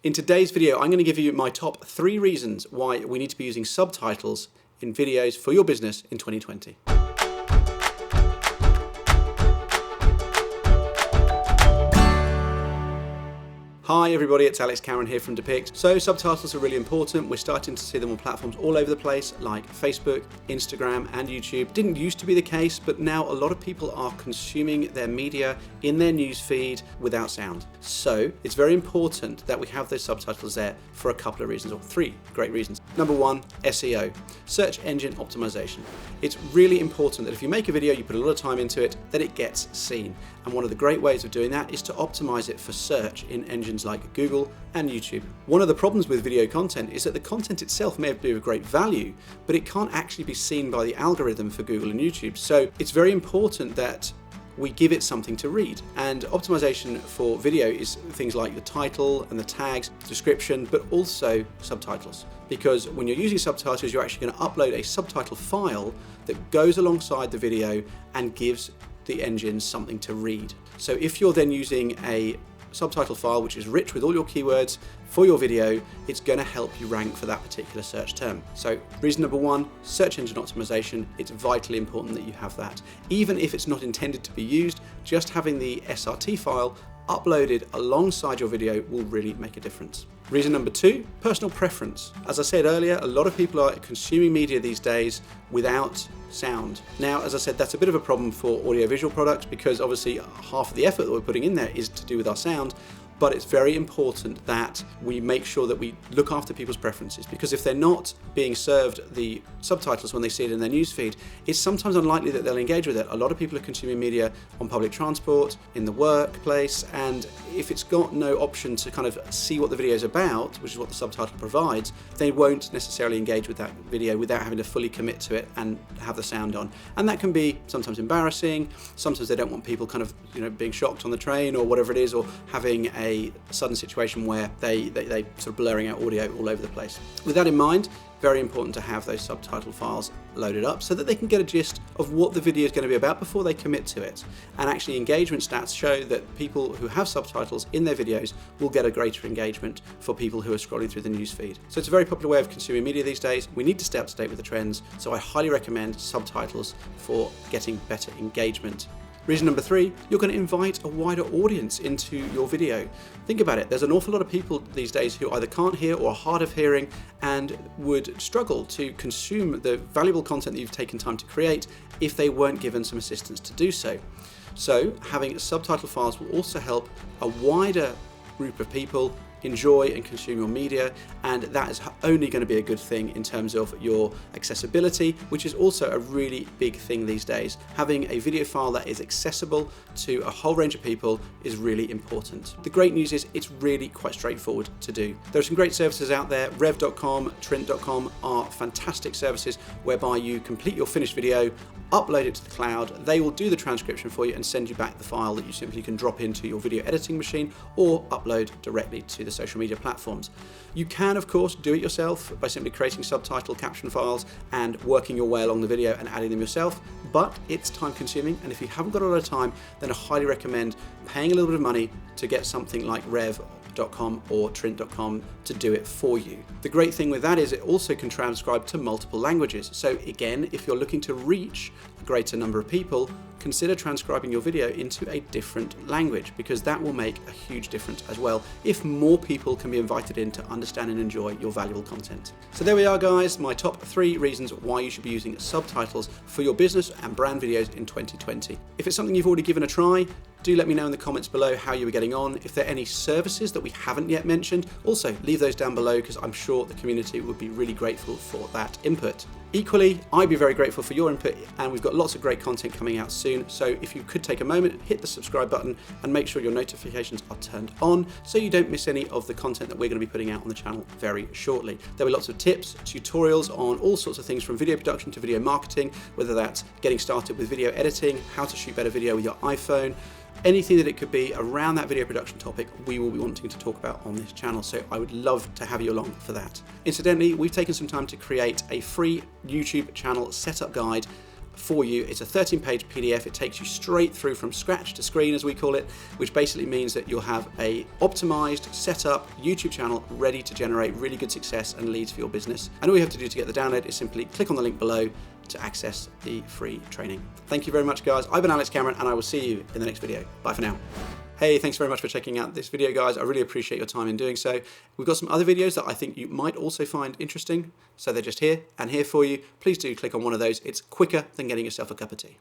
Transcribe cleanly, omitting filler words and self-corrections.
In today's video, I'm going to give you my top 3 reasons why we need to be using subtitles in videos for your business in 2020. Hi everybody, it's Alex Cameron here from Depict. So subtitles are really important. We're starting to see them on platforms all over the place like Facebook, Instagram and YouTube. Didn't used to be the case, but now a lot of people are consuming their media in their news feed without sound. So it's very important that we have those subtitles there for a couple of reasons, or 3 great reasons. Number 1, SEO, search engine optimization. It's really important that if you make a video, you put a lot of time into it, that it gets seen. And one of the great ways of doing that is to optimize it for search in engines like Google and YouTube. One of the problems with video content is that the content itself may be of great value, but it can't actually be seen by the algorithm for Google and YouTube. So it's very important that we give it something to read. And optimization for video is things like the title and the tags, description, but also subtitles. Because when you're using subtitles, you're actually going to upload a subtitle file that goes alongside the video and gives the engine something to read. So if you're then using a subtitle file which is rich with all your keywords for your video, it's going to help you rank for that particular search term. So reason number 1, search engine optimization. It's vitally important that you have that. Even if it's not intended to be used, just having the SRT file uploaded alongside your video will really make a difference. Reason number 2, personal preference. As I said earlier, a lot of people are consuming media these days without sound. Now, as I said, that's a bit of a problem for audiovisual products because obviously half of the effort that we're putting in there is to do with our sound. But it's very important that we make sure that we look after people's preferences, because if they're not being served the subtitles when they see it in their newsfeed, it's sometimes unlikely that they'll engage with it. A lot of people are consuming media on public transport, in the workplace, and if it's got no option to kind of see what the video is about, which is what the subtitle provides, they won't necessarily engage with that video without having to fully commit to it and have the sound on. And that can be sometimes embarrassing. Sometimes they don't want people kind of, being shocked on the train or whatever it is, or having a sudden situation where they sort of blurring out audio all over the place. With that in mind, very important to have those subtitle files loaded up so that they can get a gist of what the video is going to be about before they commit to it. And actually engagement stats show that people who have subtitles in their videos will get a greater engagement for people who are scrolling through the news feed. So it's a very popular way of consuming media these days. We need to stay up to date with the trends, so I highly recommend subtitles for getting better engagement. Reason number 3, you're going to invite a wider audience into your video. Think about it, there's an awful lot of people these days who either can't hear or are hard of hearing and would struggle to consume the valuable content that you've taken time to create if they weren't given some assistance to do so. So having subtitle files will also help a wider group of people enjoy and consume your media, and that is only going to be a good thing in terms of your accessibility, which is also a really big thing these days. Having a video file that is accessible to a whole range of people is really important. The great news is it's really quite straightforward to do. There are some great services out there. Rev.com, Trint.com are fantastic services whereby you complete your finished video, upload it to the cloud, they will do the transcription for you and send you back the file that you simply can drop into your video editing machine or upload directly to the social media platforms. You can, of course, do it yourself by simply creating subtitle caption files and working your way along the video and adding them yourself, but it's time consuming, and if you haven't got a lot of time, then I highly recommend paying a little bit of money to get something like Rev.com or Trint.com to do it for you. The great thing with that is it also can transcribe to multiple languages. So again, if you're looking to reach a greater number of people, consider transcribing your video into a different language, because that will make a huge difference as well if more people can be invited in to understand and enjoy your valuable content. So there we are, guys, my top 3 reasons why you should be using subtitles for your business and brand videos in 2020. If it's something you've already given a try, do let me know in the comments below how you were getting on. If there are any services that we haven't yet mentioned, also leave those down below, because I'm sure the community would be really grateful for that input. Equally, I'd be very grateful for your input, and we've got lots of great content coming out soon, so if you could take a moment, hit the subscribe button and make sure your notifications are turned on so you don't miss any of the content that we're going to be putting out on the channel very shortly. There'll be lots of tips, tutorials on all sorts of things from video production to video marketing, whether that's getting started with video editing, how to shoot better video with your iPhone, anything that it could be around that video production topic, we will be wanting to talk about on this channel, so I would love to have you along for that. Incidentally, we've taken some time to create a free YouTube channel setup guide for you. It's a 13-page PDF. It takes you straight through from scratch to screen, as we call it, which basically means that you'll have a optimized, set up YouTube channel ready to generate really good success and leads for your business. And all you have to do to get the download is simply click on the link below to access the free training. Thank you very much, guys. I've been Alex Cameron, and I will see you in the next video. Bye for now. Hey, thanks very much for checking out this video, guys. I really appreciate your time in doing so. We've got some other videos that I think you might also find interesting, so they're just here and here for you. Please do click on one of those. It's quicker than getting yourself a cup of tea.